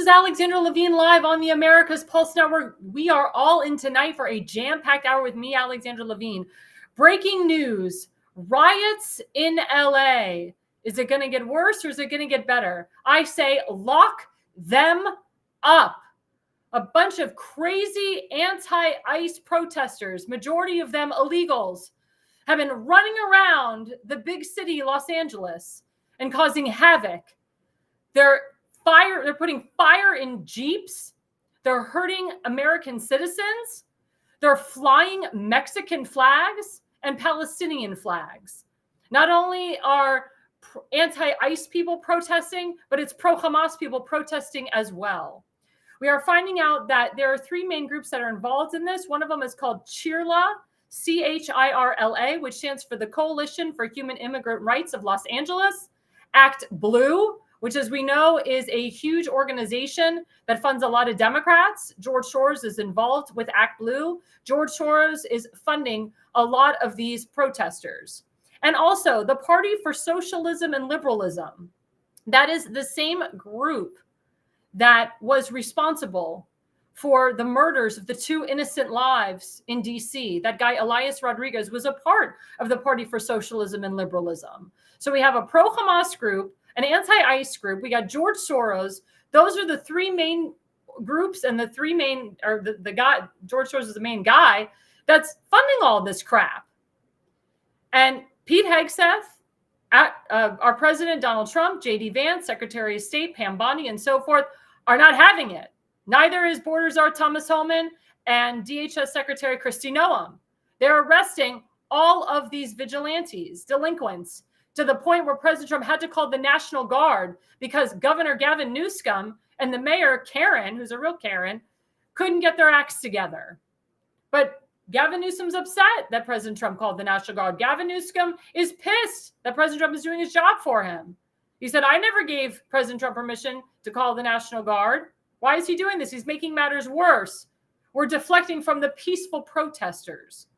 is Alexandra Levine live on the America's Pulse Network. We are all in tonight for a jam-packed hour with me, Alexandra Levine. Breaking news, riots in LA. Is it going to get worse or is it going to get better? I say lock them up. A bunch of crazy anti-ICE protesters, majority of them illegals, have been running around the big city, Los Angeles, and causing havoc. They're putting fire in Jeeps. They're hurting American citizens. They're flying Mexican flags and Palestinian flags. Not only are anti-ICE people protesting, but it's pro-Hamas people protesting as well. We are finding out that there are three main groups that are involved in this. One of them is called CHIRLA, CHIRLA, which stands for the Coalition for Human Immigrant Rights of Los Angeles. Act Blue, which, as we know, is a huge organization that funds a lot of Democrats. George Soros is involved with Act Blue. George Soros is funding a lot of these protesters. And also the Party for Socialism and Liberalism. That is the same group that was responsible for the murders of the two innocent lives in DC. That guy, Elias Rodriguez, was a part of the Party for Socialism and Liberalism. So we have a pro-Hamas group, an anti-ICE group. We got George Soros. Those are the three main groups, and the three main, or the guy, George Soros is the main guy that's funding all this crap. And Pete Hegseth, our president, Donald Trump, J.D. Vance, Secretary of State, Pam Bondi, and so forth, are not having it. Neither is Border Czar Thomas Homan and DHS Secretary Kristi Noem. They're arresting all of these vigilantes, delinquents, to the point where President Trump had to call the National Guard because Governor Gavin Newsom and the mayor, Karen, who's a real Karen, couldn't get their acts together. But Gavin Newsom's upset that President Trump called the National Guard. Gavin Newsom is pissed that President Trump is doing his job for him. He said, I never gave President Trump permission to call the National Guard. Why is he doing this? He's making matters worse. We're deflecting from the peaceful protesters.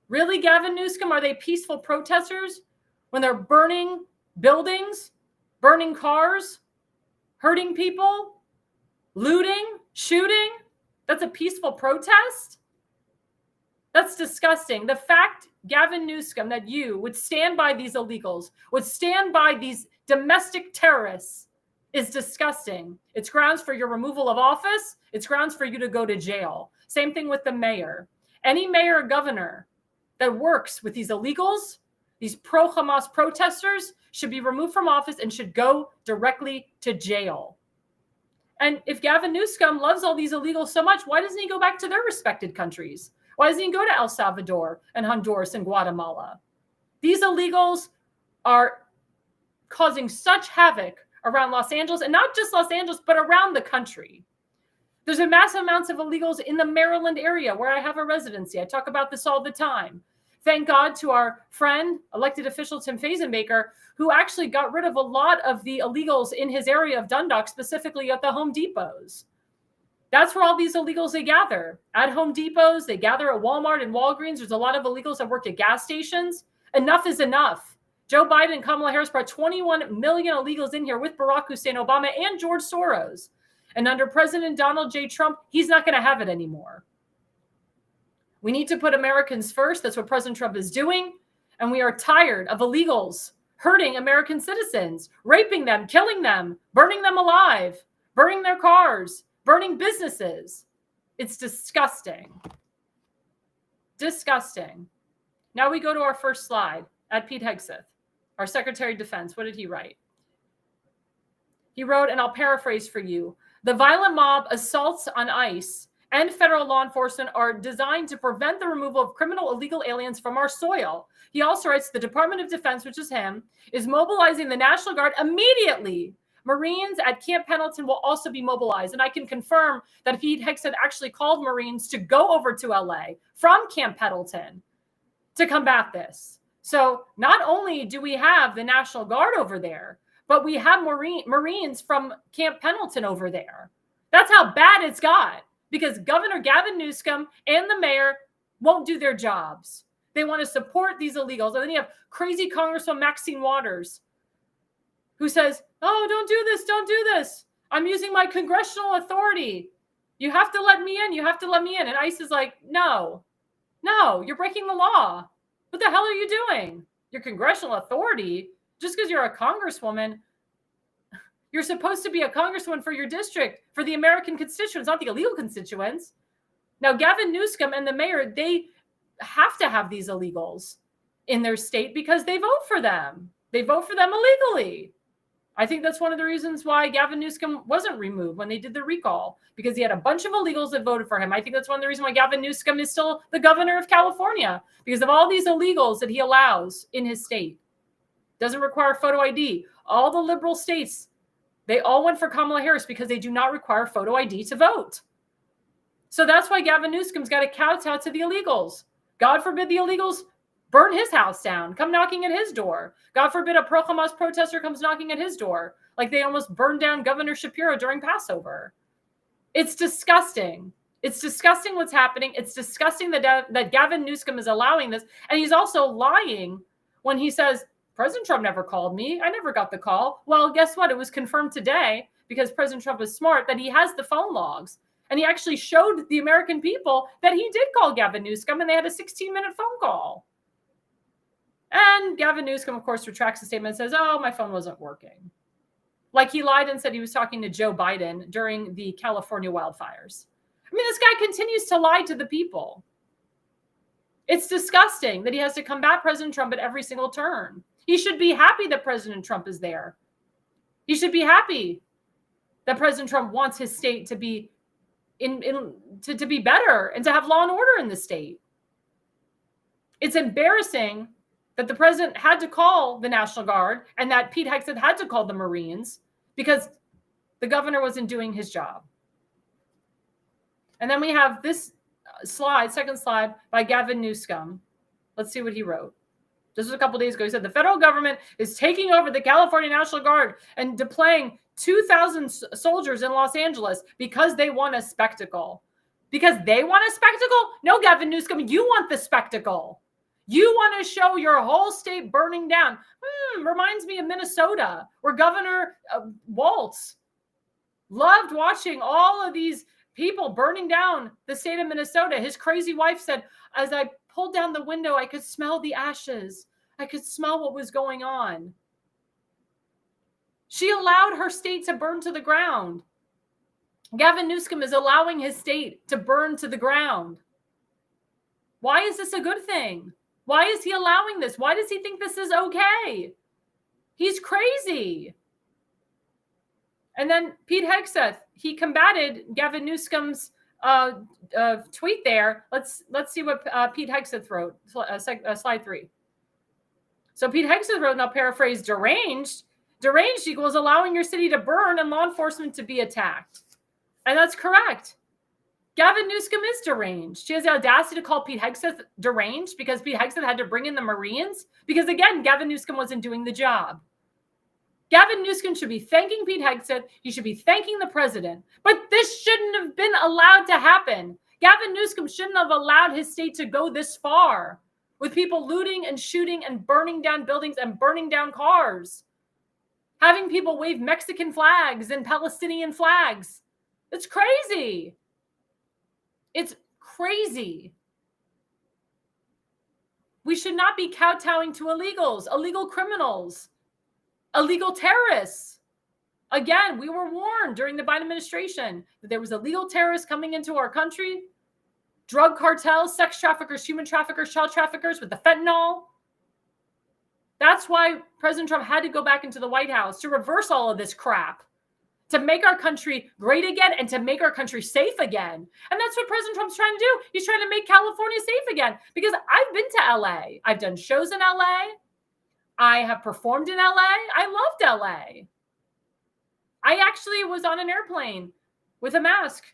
Really, Gavin Newsom, are they peaceful protesters when they're burning buildings, burning cars, hurting people, looting, shooting? That's a peaceful protest? That's disgusting. The fact, Gavin Newsom, that you would stand by these illegals, would stand by these domestic terrorists, is disgusting. It's grounds for your removal of office. It's grounds for you to go to jail. Same thing with the mayor. Any mayor or governor that works with these illegals, these pro-Hamas protesters, should be removed from office and should go directly to jail. And if Gavin Newsom loves all these illegals so much, why doesn't he go back to their respected countries? Why doesn't he go to El Salvador and Honduras and Guatemala? These illegals are causing such havoc around Los Angeles, and not just Los Angeles, but around the country. There's a massive amounts of illegals in the Maryland area where I have a residency. I talk about this all the time. Thank God to our friend, elected official Tim Fazenbaker, who actually got rid of a lot of the illegals in his area of Dundalk, specifically at the Home Depots. That's where all these illegals, they gather. At Home Depots, they gather at Walmart and Walgreens. There's a lot of illegals that work at gas stations. Enough is enough. Joe Biden and Kamala Harris brought 21 million illegals in here with Barack Hussein Obama and George Soros. And under President Donald J. Trump, he's not going to have it anymore. We need to put Americans first. That's what President Trump is doing. And we are tired of illegals hurting American citizens, raping them, killing them, burning them alive, burning their cars, burning businesses. It's disgusting. Disgusting. Now we go to our first slide at Pete Hegseth, our Secretary of Defense. What did he write? He wrote, and I'll paraphrase for you, the violent mob assaults on ICE and federal law enforcement are designed to prevent the removal of criminal illegal aliens from our soil. He also writes, the Department of Defense, which is him, is mobilizing the National Guard immediately. Marines at Camp Pendleton will also be mobilized. And I can confirm that Pete Hegseth actually called Marines to go over to LA from Camp Pendleton to combat this. So not only do we have the National Guard over there, but we have Marines from Camp Pendleton over there. That's how bad it's got, because Governor Gavin Newsom and the mayor won't do their jobs. They want to support these illegals. And then you have crazy Congresswoman Maxine Waters, who says, oh, don't do this. Don't do this. I'm using my congressional authority. You have to let me in. You have to let me in. And ICE is like, no, you're breaking the law. What the hell are you doing? Your congressional authority, just because you're a congresswoman, you're supposed to be a congresswoman for your district, for the American constituents, not the illegal constituents. Now, Gavin Newsom and the mayor, they have to have these illegals in their state because they vote for them. They vote for them illegally. I think that's one of the reasons why Gavin Newsom wasn't removed when they did the recall, because he had a bunch of illegals that voted for him. I think that's one of the reasons why Gavin Newsom is still the governor of California, because of all these illegals that he allows in his state. Doesn't require photo ID. All the liberal states, they all went for Kamala Harris because they do not require photo ID to vote. So that's why Gavin Newsom's got to kowtow to the illegals. God forbid the illegals burn his house down, come knocking at his door. God forbid a pro-Hamas protester comes knocking at his door, like they almost burned down Governor Shapiro during Passover. It's disgusting. It's disgusting what's happening. It's disgusting that Gavin Newsom is allowing this. And he's also lying when he says, President Trump never called me. I never got the call. Well, guess what? It was confirmed today, because President Trump is smart, that he has the phone logs. And he actually showed the American people that he did call Gavin Newsom, and they had a 16-minute phone call. And Gavin Newsom, of course, retracts the statement and says, oh, my phone wasn't working. Like he lied and said he was talking to Joe Biden during the California wildfires. I mean, this guy continues to lie to the people. It's disgusting that he has to combat President Trump at every single turn. He should be happy that President Trump is there. He should be happy that President Trump wants his state to be to be better and to have law and order in the state. It's embarrassing that the president had to call the National Guard and that Pete Hegseth had to call the Marines because the governor wasn't doing his job. And then we have this slide, second slide, by Gavin Newsom. Let's see what he wrote. This was a couple days ago. He said, the federal government is taking over the California National Guard and deploying 2,000 soldiers in Los Angeles because they want a spectacle. Because they want a spectacle? No, Gavin Newsom, you want the spectacle. You want to show your whole state burning down. Reminds me of Minnesota, where Governor Walz loved watching all of these people burning down the state of Minnesota. His crazy wife said, as I pulled down the window, I could smell the ashes. I could smell what was going on. She allowed her state to burn to the ground. Gavin Newsom is allowing his state to burn to the ground. Why is this a good thing? Why is he allowing this? Why does he think this is okay? He's crazy. And then Pete Hegseth, he combated Gavin Newsom's tweet there. Let's see what Pete Hegseth wrote. Slide 3. So Pete Hegseth wrote, and I'll paraphrase, deranged. Deranged equals allowing your city to burn and law enforcement to be attacked. And that's correct. Gavin Newsom is deranged. She has the audacity to call Pete Hegseth deranged because Pete Hegseth had to bring in the Marines. Because again, Gavin Newsom wasn't doing the job. Gavin Newsom should be thanking Pete Hegseth. He should be thanking the president. But this shouldn't have been allowed to happen. Gavin Newsom shouldn't have allowed his state to go this far with people looting and shooting and burning down buildings and burning down cars. Having people wave Mexican flags and Palestinian flags. It's crazy. It's crazy. We should not be kowtowing to illegals, illegal criminals, illegal terrorists. Again, we were warned during the Biden administration that there was illegal terrorists coming into our country, drug cartels, sex traffickers, human traffickers, child traffickers with the fentanyl. That's why President Trump had to go back into the White House to reverse all of this crap, to make our country great again and to make our country safe again. And that's what President Trump's trying to do. He's trying to make California safe again. Because I've been to LA. I've done shows in LA. I have performed in LA. I loved LA. I actually was on an airplane with a mask.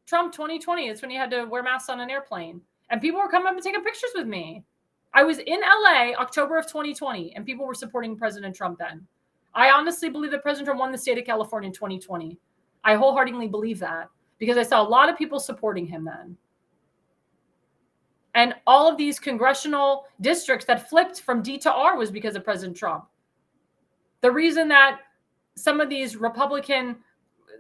Trump 2020 is when he had to wear masks on an airplane. And people were coming up and taking pictures with me. I was in LA October of 2020, and people were supporting President Trump then. I honestly believe that President Trump won the state of California in 2020. I wholeheartedly believe that because I saw a lot of people supporting him then. And all of these congressional districts that flipped from D to R was because of President Trump. The reason that some of these Republican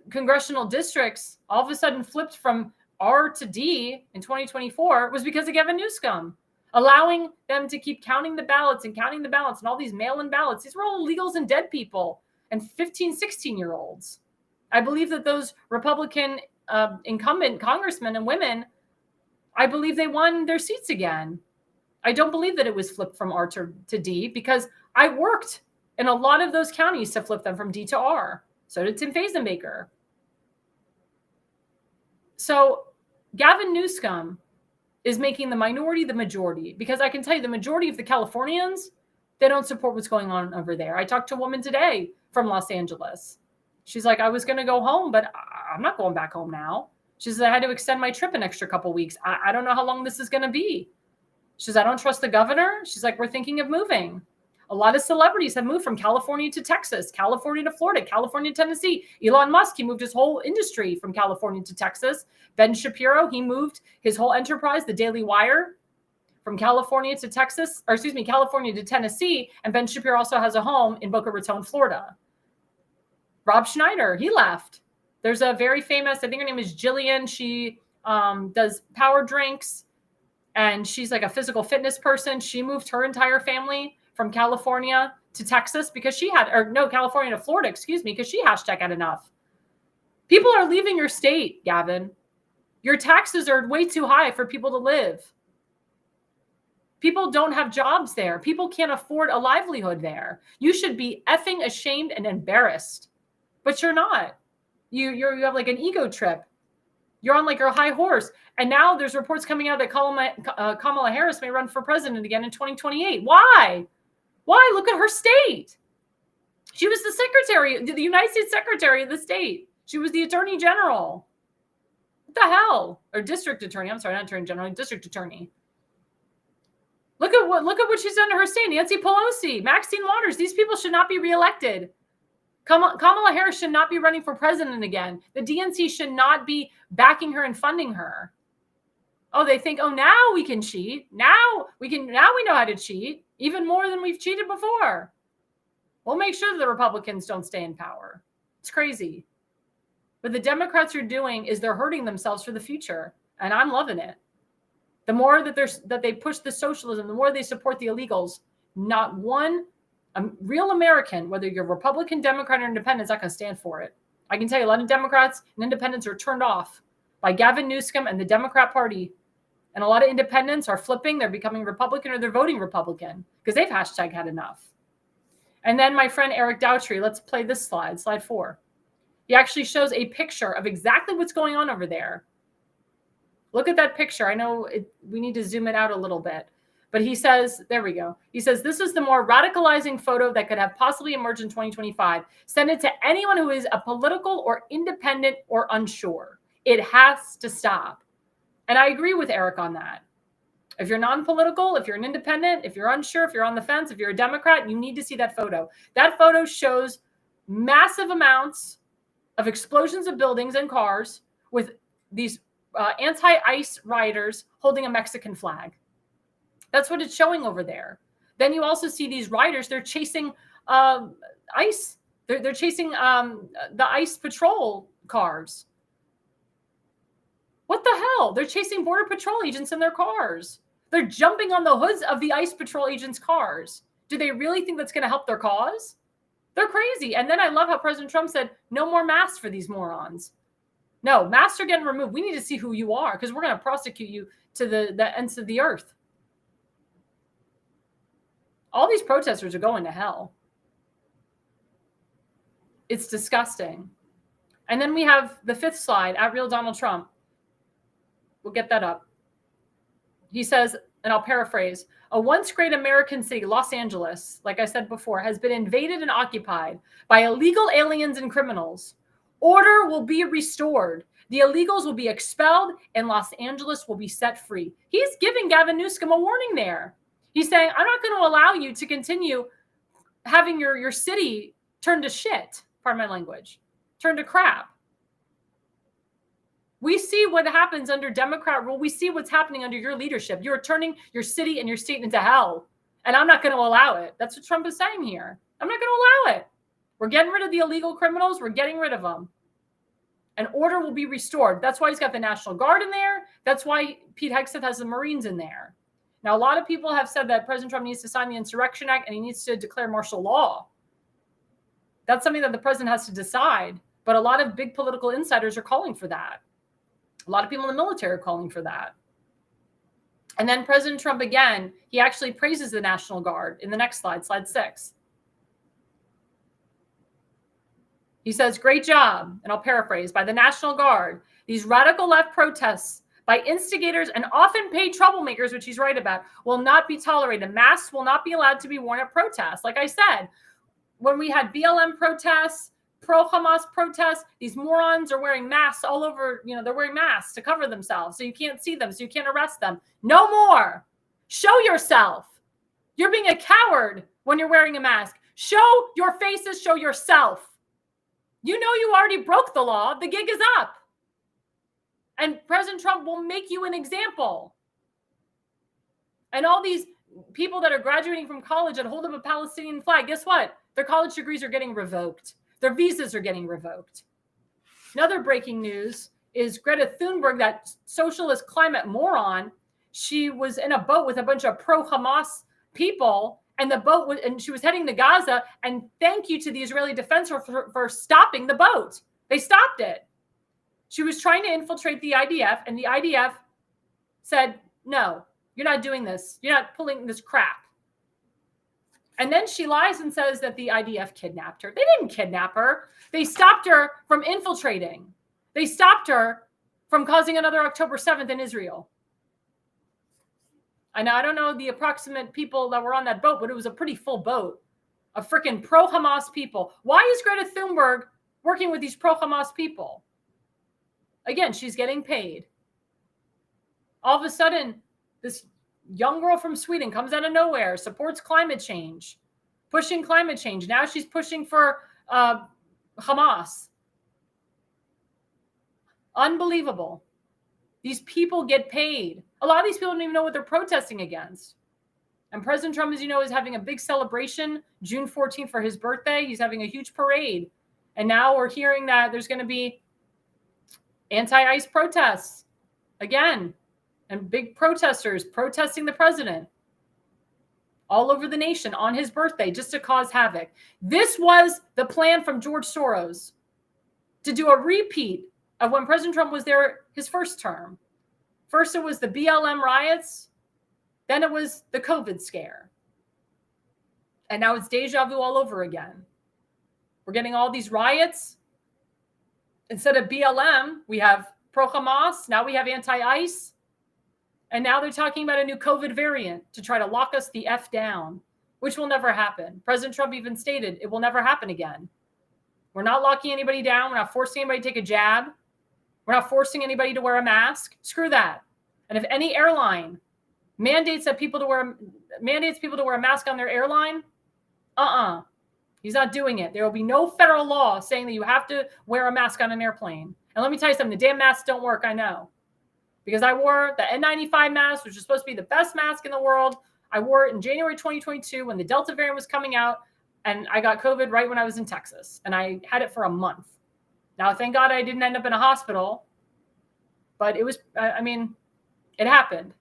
congressional districts all of a sudden flipped from R to D in 2024 was because of Gavin Newsom, allowing them to keep counting the ballots and all these mail-in ballots. These were all illegals and dead people and 15, 16-year-olds. I believe that those Republican incumbent congressmen and women, I believe they won their seats again. I don't believe that it was flipped from R to D, because I worked in a lot of those counties to flip them from D to R. So did Tim Fazenbaker. So Gavin Newsom is making the minority the majority, because I can tell you the majority of the Californians, they don't support what's going on over there. I talked to a woman today from Los Angeles. She's like, I was going to go home, but I'm not going back home now. She says, I had to extend my trip an extra couple weeks. I don't know how long this is going to be. She says, I don't trust the governor. She's like, we're thinking of moving. A lot of celebrities have moved from California to Texas, California to Florida, California to Tennessee. Elon Musk, he moved his whole industry from California to Texas. Ben Shapiro, he moved his whole enterprise, the Daily Wire, from California to California to Tennessee. And Ben Shapiro also has a home in Boca Raton, Florida. Rob Schneider, he left. There's a very famous, I think her name is Jillian. She does power drinks, and she's like a physical fitness person. She moved her entire family from California to Texas because California to Florida, because she #had enough. People are leaving your state, Gavin. Your taxes are way too high for people to live. People don't have jobs there. People can't afford a livelihood there. You should be effing ashamed and embarrassed, but you're not. You have like an ego trip. You're on like your high horse. And now there's reports coming out that Kamala Harris may run for president again in 2028. Why? Why? Look at her state. She was the United States Secretary of the state. She was the Attorney General. What the hell? Or District Attorney. I'm sorry, not Attorney General, District Attorney. Look at what she's done to her state. Nancy Pelosi, Maxine Waters. These people should not be reelected. Kamala Harris should not be running for president again. The DNC should not be backing her and funding her. Oh, they think, now we can cheat. Now we know how to cheat even more than we've cheated before. We'll make sure that the Republicans don't stay in power. It's crazy. What the Democrats are doing is they're hurting themselves for the future. And I'm loving it. The more that they push the socialism, the more they support the illegals, not one real American, whether you're Republican, Democrat, or Independent, is not going to stand for it. I can tell you a lot of Democrats and Independents are turned off by Gavin Newsom and the Democrat Party. And a lot of Independents are flipping. They're becoming Republican, or they're voting Republican because they've #had enough. And then my friend Eric Daughtry, let's play this slide 4. He actually shows a picture of exactly what's going on over there. Look at that picture. I know we need to zoom it out a little bit. But he says, there we go. He says, this is the more radicalizing photo that could have possibly emerged in 2025. Send it to anyone who is a political or independent or unsure. It has to stop. And I agree with Eric on that. If you're non-political, if you're an independent, if you're unsure, if you're on the fence, if you're a Democrat, you need to see that photo. That photo shows massive amounts of explosions of buildings and cars with these anti-ICE rioters holding a Mexican flag. That's what it's showing over there. Then you also see these riders, they're chasing ICE. They're chasing the ICE patrol cars. What the hell? They're chasing Border Patrol agents in their cars. They're jumping on the hoods of the ICE patrol agents' cars. Do they really think that's going to help their cause? They're crazy. And then I love how President Trump said, no more masks for these morons. No, masks are getting removed. We need to see who you are because we're going to prosecute you to the ends of the earth. All these protesters are going to hell. It's disgusting. And then we have the 5th slide, @Real Donald Trump. We'll get that up. He says, and I'll paraphrase, a once great American city, Los Angeles, like I said before, has been invaded and occupied by illegal aliens and criminals. Order will be restored. The illegals will be expelled and Los Angeles will be set free. He's giving Gavin Newsom a warning there. He's saying, I'm not going to allow you to continue having your city turn to shit, pardon my language, turn to crap. We see what happens under Democrat rule. We see what's happening under your leadership. You're turning your city and your state into hell. And I'm not going to allow it. That's what Trump is saying here. I'm not going to allow it. We're getting rid of the illegal criminals. We're getting rid of them. and order will be restored. That's why he's got the National Guard in there. That's why Pete Hegseth has the Marines in there. Now, a lot of people have said that President Trump needs to sign the Insurrection Act and he needs to declare martial law. That's something that the president has to decide. But a lot of big political insiders are calling for that. A lot of people in the military are calling for that. And then President Trump, again, he actually praises the National Guard in the next slide, slide 6. He says, great job, and I'll paraphrase, by the National Guard. These radical left protests by instigators and often paid troublemakers, which he's right about, will not be tolerated. Masks will not be allowed to be worn at protests. Like I said, when we had BLM protests, pro-Hamas protests, these morons are wearing masks all over, they're wearing masks to cover themselves so you can't see them, so you can't arrest them. No more. Show yourself. You're being a coward when you're wearing a mask. Show your faces, show yourself. You know you already broke the law. The gig is up. And President Trump will make you an example. And all these people that are graduating from college and hold up a Palestinian flag, guess what? Their college degrees are getting revoked. Their visas are getting revoked. Another breaking news is Greta Thunberg, that socialist climate moron. She was in a boat with a bunch of pro-Hamas people, and the boat was, and she was heading to Gaza. And thank you to the Israeli Defense Force for stopping the boat. They stopped it. She was trying to infiltrate the IDF, and the IDF said, no, you're not doing this. You're not pulling this crap. And then she lies and says that the IDF kidnapped her. They didn't kidnap her. They stopped her from infiltrating. They stopped her from causing another October 7th in Israel. And I don't know the approximate people that were on that boat, but it was a pretty full boat of freaking pro-Hamas people. Why is Greta Thunberg working with these pro-Hamas people? Again, she's getting paid. All of a sudden, this young girl from Sweden comes out of nowhere, supports climate change, pushing climate change. Now she's pushing for Hamas. Unbelievable. These people get paid. A lot of these people don't even know what they're protesting against. And President Trump, as you know, is having a big celebration June 14th for his birthday. He's having a huge parade. And now we're hearing that there's going to be anti-ICE protests again, and big protesters protesting the president all over the nation on his birthday just to cause havoc. This was the plan from George Soros, to do a repeat of when President Trump was there his first term. First, it was the BLM riots. Then it was the COVID scare. And now it's deja vu all over again. We're getting all these riots. Instead of BLM, we have pro-Hamas. Now we have anti-ICE. And now they're talking about a new COVID variant to try to lock us the F down, which will never happen. President Trump even stated it will never happen again. We're not locking anybody down. We're not forcing anybody to take a jab. We're not forcing anybody to wear a mask. Screw that. And if any airline mandates people to wear a mask on their airline, he's not doing it. There will be no federal law saying that you have to wear a mask on an airplane. And let me tell you something, the damn masks don't work, I know. Because I wore the N95 mask, which is supposed to be the best mask in the world. I wore it in January 2022 when the Delta variant was coming out, and I got COVID right when I was in Texas. And I had it for a month. Now, thank God I didn't end up in a hospital. But it was, it happened.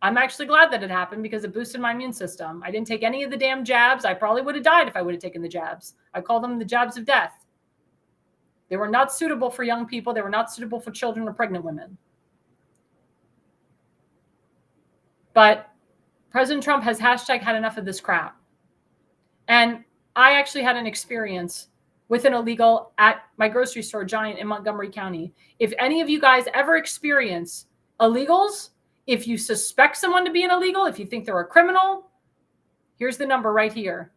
I'm actually glad that it happened because it boosted my immune system. I didn't take any of the damn jabs. I probably would have died if I would have taken the jabs. I call them the jabs of death. They were not suitable for young people. They were not suitable for children or pregnant women. But President Trump has had enough of this crap. And I actually had an experience with an illegal at my grocery store, Giant, in Montgomery County. If any of you guys ever experience illegals, if you suspect someone to be an illegal, if you think they're a criminal, here's the number right here.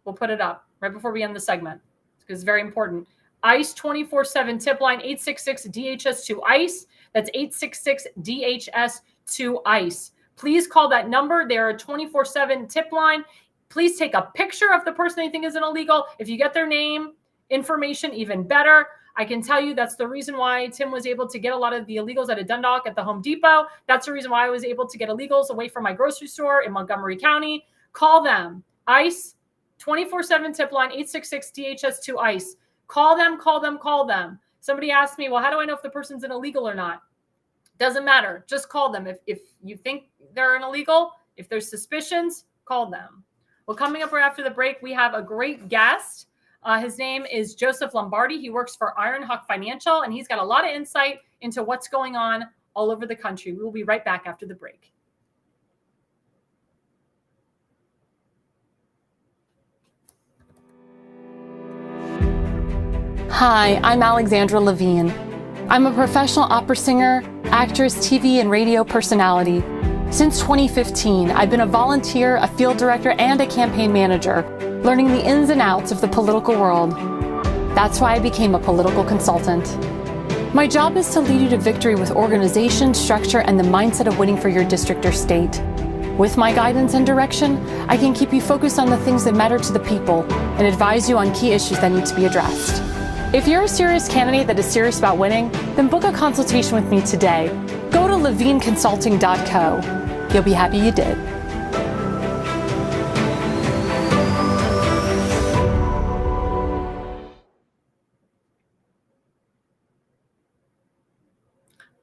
We'll put it up right before we end the segment because it's very important. ICE 24/7 tip line 866-DHS2-ICE. That's 866-DHS2-ICE. Please call that number. They're a 24/7 tip line. Please take a picture of the person you think is an illegal. If you get their name, information, even better. I can tell you that's the reason why Tim was able to get a lot of the illegals at a Dundalk at the Home Depot. That's the reason why I was able to get illegals away from my grocery store in Montgomery County. Call them. ICE 24/7 tip line 866-DHS2-ICE. Call them. Somebody asked me, well, how do I know if the person's an illegal or not? Doesn't matter. Just call them. If you think they're an illegal, if there's suspicions, call them. Well, coming up right after the break, we have a great guest. His name is Joseph Lombardi. He works for Ironhawk Financial, and he's got a lot of insight into what's going on all over the country. We will be right back after the break. Hi, I'm Alexandra Levine. I'm a professional opera singer, actress, TV, and radio personality. Since 2015, I've been a volunteer, a field director, and a campaign manager, learning the ins and outs of the political world. That's why I became a political consultant. My job is to lead you to victory with organization, structure, and the mindset of winning for your district or state. With my guidance and direction, I can keep you focused on the things that matter to the people and advise you on key issues that need to be addressed. If you're a serious candidate that is serious about winning, then book a consultation with me today. Go to levineconsulting.co. You'll be happy you did.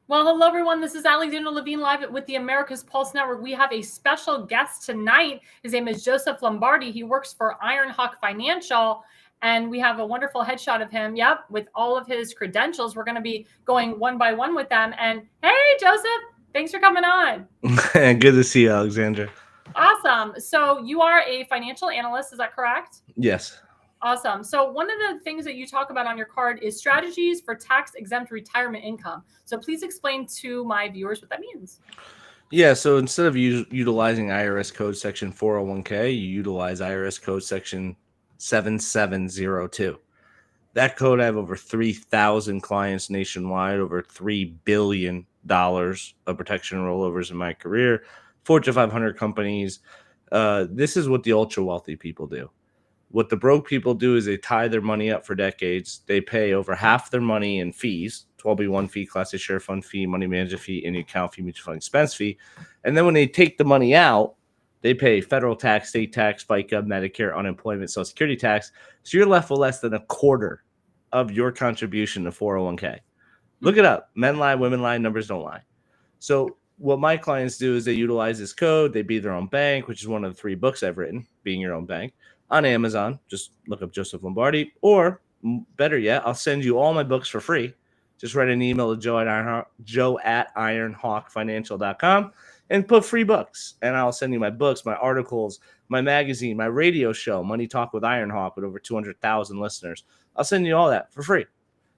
Well, hello, everyone. This is Alexandra Levine live with the America's Pulse Network. We have a special guest tonight. His name is Joseph Lombardi. He works for Ironhawk Financial, and we have a wonderful headshot of him. Yep, with all of his credentials. We're going to be going one by one with them. And hey, Joseph, thanks for coming on. Good to see you, Alexandra. Awesome. So you are a financial analyst. Is that correct? Yes. Awesome. So one of the things that you talk about on your card is strategies for tax-exempt retirement income. So please explain to my viewers what that means. Yeah, so instead of utilizing IRS code section 401k, you utilize IRS code section 7702. That code, I have over 3,000 clients nationwide, over $3 billion of protection rollovers in my career, Fortune 500 companies. This is what the ultra wealthy people do. What the broke people do is they tie their money up for decades. They pay over half their money in fees, 12B1 fee, Class A share fund fee, money manager fee, any account fee, mutual fund expense fee. And then when they take the money out, they pay federal tax, state tax, FICA, Medicare, unemployment, Social Security tax. So you're left with less than a quarter of your contribution to 401k. Look it up. Men lie, women lie, numbers don't lie. So what my clients do is they utilize this code. They be their own bank, which is one of the 3 books I've written, Being Your Own Bank. On Amazon, just look up Joseph Lombardi, or better yet, I'll send you all my books for free. Just write an email to joe@ironhawkfinancial.com and put free books. And I'll send you my books, my articles, my magazine, my radio show, Money Talk with Ironhawk, with over 200,000 listeners. I'll send you all that for free.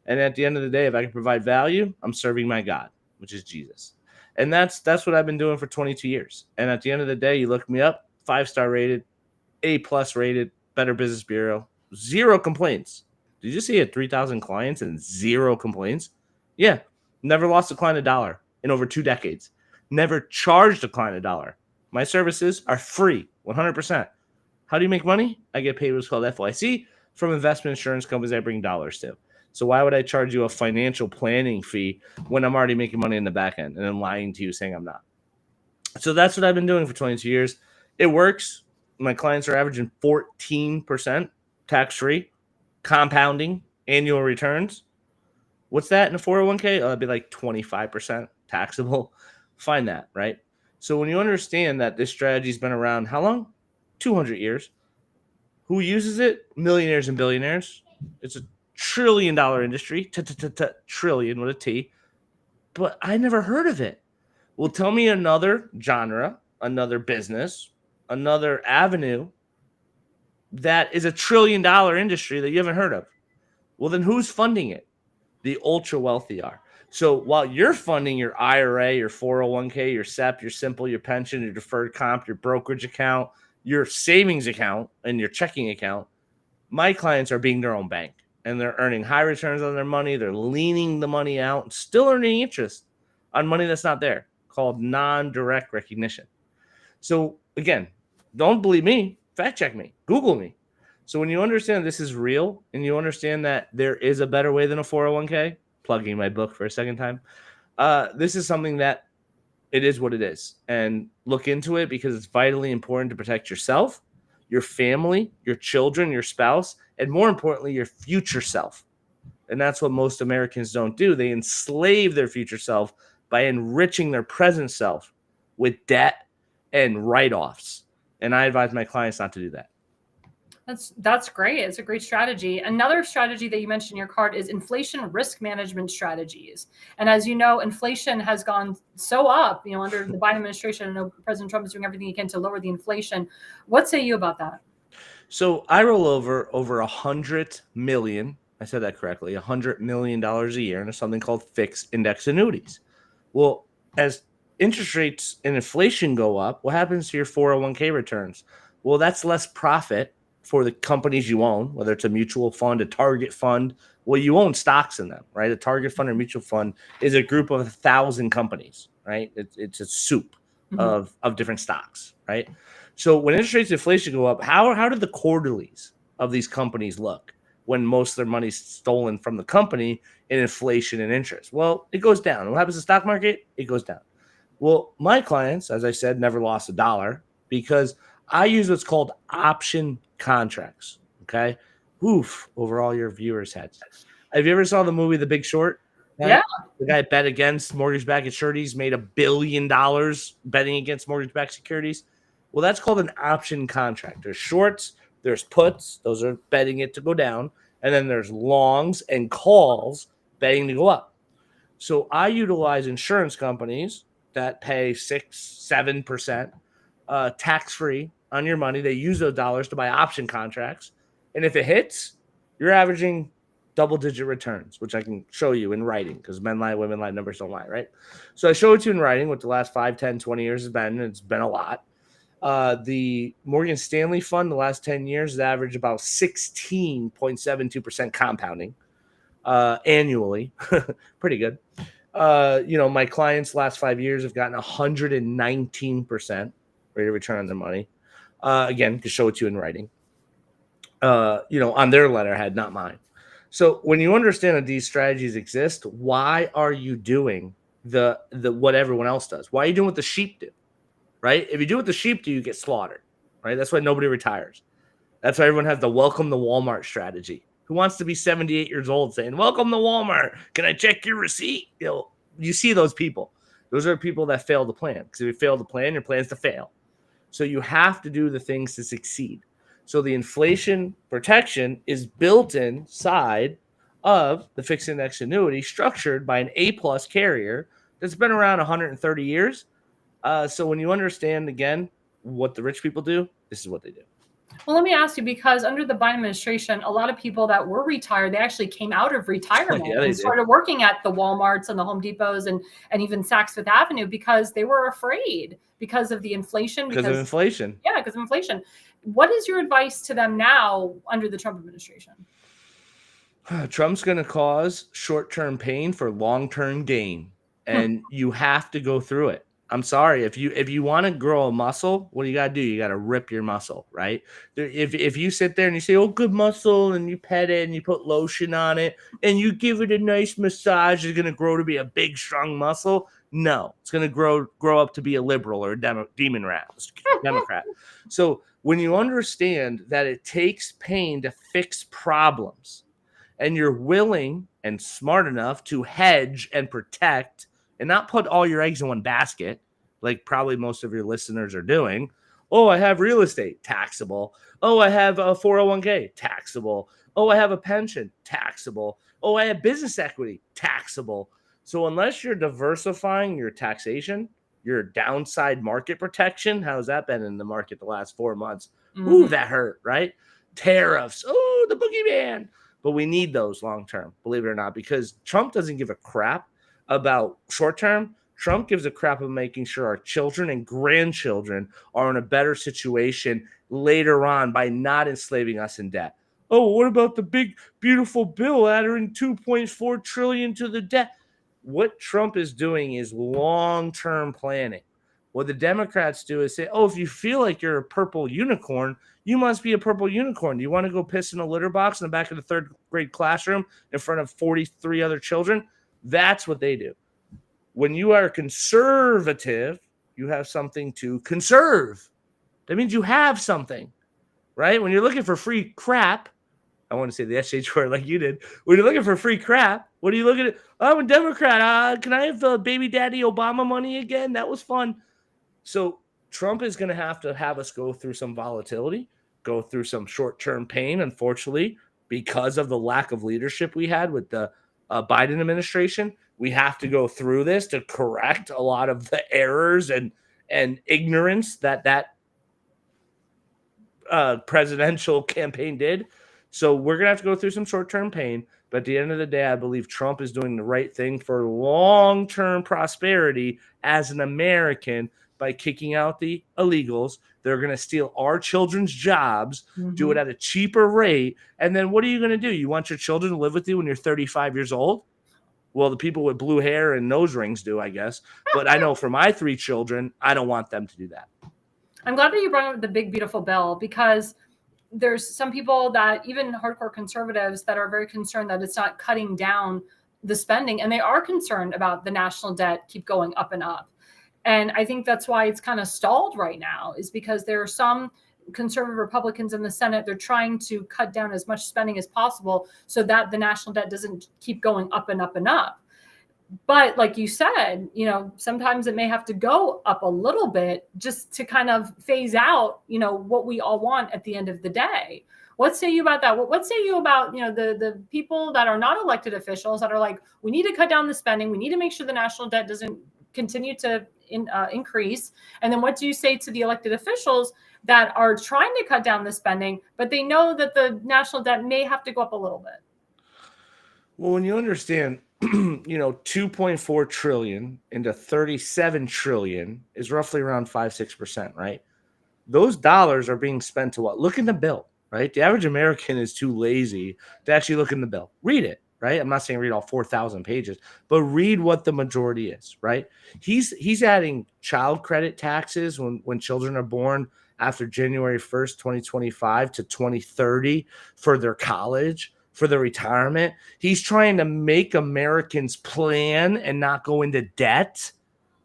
And at the end of the day, if I can provide value, I'm serving my God, which is Jesus. And that's what I've been doing for 22 years. And at the end of the day, you look me up, 5-star rated, A+ rated, Better Business Bureau, 0 complaints. Did you see it? 3,000 clients and 0 complaints? Yeah. Never lost a client $1 in over 2 decades. Never charged a client $1. My services are free, 100%. How do you make money? I get paid what's called FYC from investment insurance companies I bring dollars to. So why would I charge you a financial planning fee when I'm already making money in the back end and then lying to you saying I'm not? So that's what I've been doing for 22 years. It works. My clients are averaging 14% tax-free, compounding annual returns. What's that in a 401k? Oh, it'd be like 25% taxable. Find that, right? So when you understand that this strategy's been around, how long? 200 years. Who uses it? Millionaires and billionaires. It's a $1 trillion industry. Trillion with a T. But I never heard of it. Well, tell me another genre, another business, another avenue that is a $1 trillion industry that you haven't heard of. Well, then who's funding it? The ultra wealthy are. So while you're funding your IRA, your 401k, your SEP, your simple, your pension, your deferred comp, your brokerage account, your savings account, and your checking account, my clients are being their own bank, and they're earning high returns on their money. They're leaning the money out and still earning interest on money that's not there, called non-direct recognition. So again, don't believe me, fact check me, Google me. So when you understand this is real and you understand that there is a better way than a 401k, plugging my book for a second time, this is something that it is what it is. And look into it because it's vitally important to protect yourself, your family, your children, your spouse, and more importantly, your future self. And that's what most Americans don't do. They enslave their future self by enriching their present self with debt and write-offs. And I advise my clients not to do that. That's great. It's a great strategy. Another strategy that you mentioned in your card is inflation risk management strategies. And as you know, inflation has gone so up, under the Biden administration. I know President Trump is doing everything he can to lower the inflation. What say you about that? So I roll over $100 million. I said that correctly, $100 million a year into something called fixed index annuities. Well, as interest rates and inflation go up, what happens to your 401k returns? Well, that's less profit for the companies you own, whether it's a mutual fund, a target fund. Well, you own stocks in them, right? A target fund or mutual fund is a group of 1,000 companies, right? It's a soup of different stocks, right? So when interest rates and inflation go up, how do the quarterlies of these companies look when most of their money's stolen from the company in inflation and interest? Well, it goes down. What happens to the stock market? It goes down. Well, my clients, as I said, never lost a dollar because I use what's called option contracts. Okay. Oof, over all your viewers' heads. Have you ever saw the movie The Big Short? Right? Yeah. The guy bet against mortgage-backed securities, made $1 billion betting against mortgage-backed securities. Well, that's called an option contract. There's shorts, there's puts, those are betting it to go down, and then there's longs and calls betting to go up. So I utilize insurance companies that pay 6-7% tax-free on your money. They use those dollars to buy option contracts. And if it hits, you're averaging double-digit returns, which I can show you in writing because men lie, women lie, numbers don't lie, right? So I show it to you in writing what the last 5, 10, 20 years has been, and it's been a lot. The Morgan Stanley fund the last 10 years has averaged about 16.72% compounding annually. Pretty good. My clients last 5 years have gotten 119% rate of return on their money. Again, to show it to you in writing. On their letterhead, not mine. So when you understand that these strategies exist, why are you doing the what everyone else does? Why are you doing what the sheep do? Right? If you do what the sheep do, you get slaughtered. Right? That's why nobody retires. That's why everyone has the welcome to Walmart strategy. Who wants to be 78 years old saying, welcome to Walmart. Can I check your receipt? You see those people. Those are people that fail to plan. Because if you fail to plan, your plan is to fail. So you have to do the things to succeed. So the inflation protection is built inside of the fixed index annuity structured by an A-plus carrier that's been around 130 years. So when you understand, again, what the rich people do, this is what they do. Well, let me ask you, because under the Biden administration, a lot of people that were retired, they actually came out of retirement and started working at the Walmarts and the Home Depots and even Saks Fifth Avenue because they were afraid because of the inflation. Because of inflation. Yeah, because of inflation. What is your advice to them now under the Trump administration? Trump's going to cause short-term pain for long-term gain, and you have to go through it. I'm sorry. If you want to grow a muscle, what do you got to do? You got to rip your muscle, right? If you sit there and you say, oh, good muscle, and you pet it and you put lotion on it and you give it a nice massage, it's going to grow to be a big, strong muscle. No, it's going to grow up to be a liberal or a Democrat. So when you understand that it takes pain to fix problems and you're willing and smart enough to hedge and protect and not put all your eggs in one basket, like probably most of your listeners are doing. Oh, I have real estate, taxable. Oh, I have a 401k, taxable. Oh, I have a pension, taxable. Oh, I have business equity, taxable. So unless you're diversifying your taxation, your downside market protection, how's that been in the market the last 4 months? Ooh, that hurt, right? Tariffs. Oh, the boogeyman. But we need those long term, believe it or not, because Trump doesn't give a crap about short term. Trump gives a crap about making sure our children and grandchildren are in a better situation later on by not enslaving us in debt. Oh, what about the big, beautiful bill adding $2.4 trillion to the debt? What Trump is doing is long-term planning. What the Democrats do is say, oh, if you feel like you're a purple unicorn, you must be a purple unicorn. Do you want to go piss in a litter box in the back of the third grade classroom in front of 43 other children? That's what they do. When you are conservative, you have something to conserve. That means you have something, right? When you're looking for free crap, I want to say the SH word like you did. When you're looking for free crap, what are you looking at? Oh, I'm a Democrat. Can I have baby daddy Obama money again? That was fun. So Trump is going to have us go through some volatility, go through some short-term pain, unfortunately, because of the lack of leadership we had with the Biden administration. We have to go through this to correct a lot of the errors and ignorance that presidential campaign did. So we're going to have to go through some short-term pain. But at the end of the day, I believe Trump is doing the right thing for long-term prosperity as an American by kicking out the illegals. They're going to steal our children's jobs, do it at a cheaper rate. And then what are you going to do? You want your children to live with you when you're 35 years old? Well, the people with blue hair and nose rings do, I guess. But I know for my 3 children, I don't want them to do that. I'm glad that you brought up the big, beautiful bill, because there's some people that, even hardcore conservatives, that are very concerned that it's not cutting down the spending. And they are concerned about the national debt keep going up and up. And I think that's why it's kind of stalled right now, is because there are some conservative Republicans in the Senate. They're trying to cut down as much spending as possible so that the national debt doesn't keep going up and up and up. But like you said, sometimes it may have to go up a little bit just to kind of phase out, what we all want at the end of the day. What say you about that? What say you about, the people that are not elected officials that are like, we need to cut down the spending. We need to make sure the national debt doesn't continue to increase. And then what do you say to the elected officials that are trying to cut down the spending, but they know that the national debt may have to go up a little bit? Well, when you understand, 2.4 trillion into 37 trillion is roughly around 5-6%, right? Those dollars are being spent to what? Look in the bill, right? The average American is too lazy to actually look in the bill. Read it, right? I'm not saying read all 4,000 pages, but read what the majority is, right? He's adding child credit taxes when children are born after January 1st, 2025 to 2030 for their college, for their retirement. He's trying to make Americans plan and not go into debt.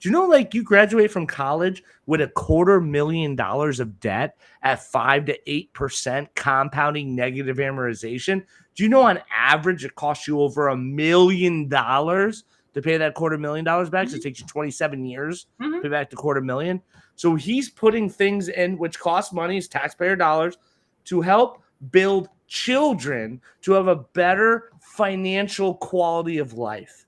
Do you know, you graduate from college with $250,000 of debt at 5 to 8% compounding negative amortization? Do you know on average it costs you over $1 million to pay that $250,000 back? So it takes you 27 years to pay back the $250,000. So he's putting things in which cost money, is taxpayer dollars, to help build children to have a better financial quality of life.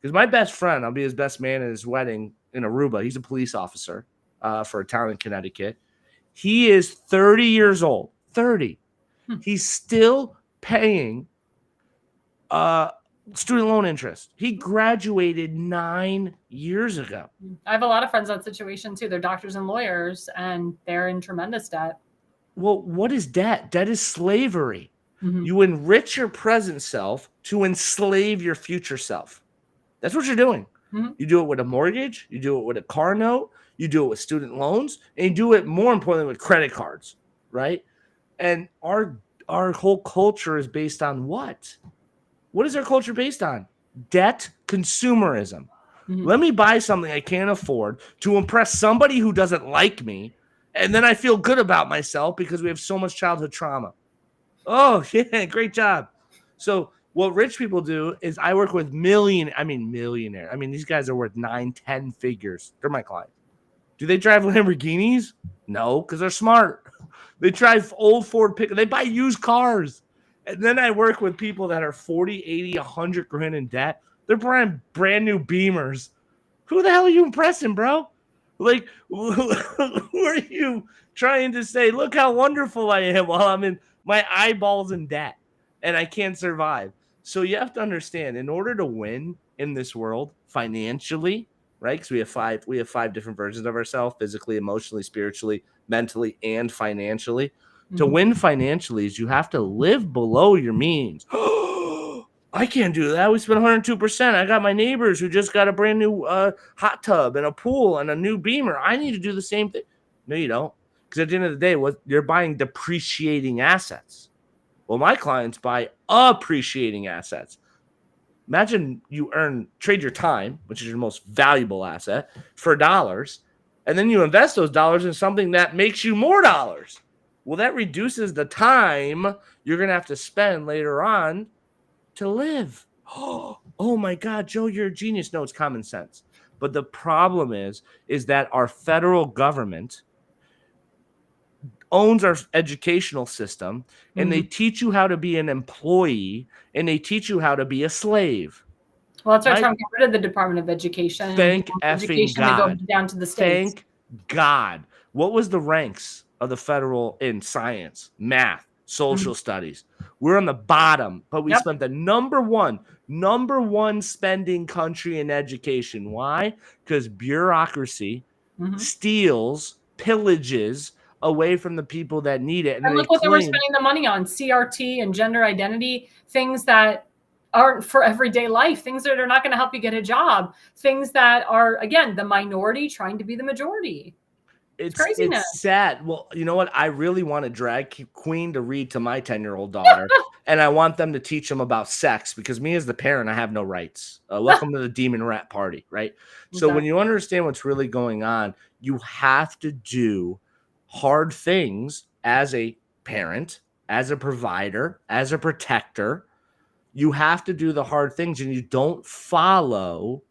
Because my best friend, I'll be his best man at his wedding in Aruba. He's a police officer for a town in Connecticut. He is 30 years old. 30. He's still paying student loan interest. He graduated 9 years ago. I have a lot of friends in that situation too. They're doctors and lawyers, and they're in tremendous debt. Well, what is debt? Debt is slavery. You enrich your present self to enslave your future self. That's what you're doing. You do it with a mortgage. You do it with a car note. You do it with student loans. And you do it, more importantly, with credit cards, right? And our whole culture is based on what? What is our culture based on? Debt consumerism. Let me buy something I can't afford to impress somebody who doesn't like me, and then I feel good about myself because we have so much childhood trauma. Oh, yeah, great job. So what rich people do is, I work with millionaire. These guys are worth 9-10 figures. They're my clients. Do they drive Lamborghinis? No, because they're smart. They drive old Ford pickup. They buy used cars. And then I work with people that are 40, 80, 100 grand in debt. They're buying brand new Beamers. Who the hell are you impressing, bro? Who are you trying to say, look how wonderful I am, while I'm in my eyeballs in debt and I can't survive? So you have to understand, in order to win in this world financially, right? Because we have five different versions of ourselves: physically, emotionally, spiritually, mentally, and financially. To win financially is you have to live below your means. I can't do that. We spent 102%. I got my neighbors who just got a brand new hot tub and a pool and a new Beamer. I need to do the same thing. No, you don't. Because at the end of the day, you're buying depreciating assets. Well, my clients buy appreciating assets. Imagine you trade your time, which is your most valuable asset, for dollars, and then you invest those dollars in something that makes you more dollars. Well, that reduces the time you're going to have to spend later on to live. Oh my God, Joe, you're a genius. No, it's common sense. But the problem is that our federal government owns our educational system, and they teach you how to be an employee, and they teach you how to be a slave. Well, that's why Trump got rid of the Department of Education. Thank And effing education God. to go down to the states. Thank God. What was the ranks of the federal in science, math, social studies? We're on the bottom, but we spent the number one spending country in education. Why? Because bureaucracy steals, pillages away from the people that need it. And look what they were spending the money on: CRT and gender identity, things that aren't for everyday life, things that are not going to help you get a job, things that are, again, the minority trying to be the majority. It's craziness. It's sad. Well, you know what? I really want a drag queen to read to my 10-year-old daughter, and I want them to teach them about sex, because me as the parent, I have no rights. Welcome to the demon rat party, right? So when you understand what's really going on, you have to do hard things as a parent, as a provider, as a protector. You have to do the hard things, and you don't follow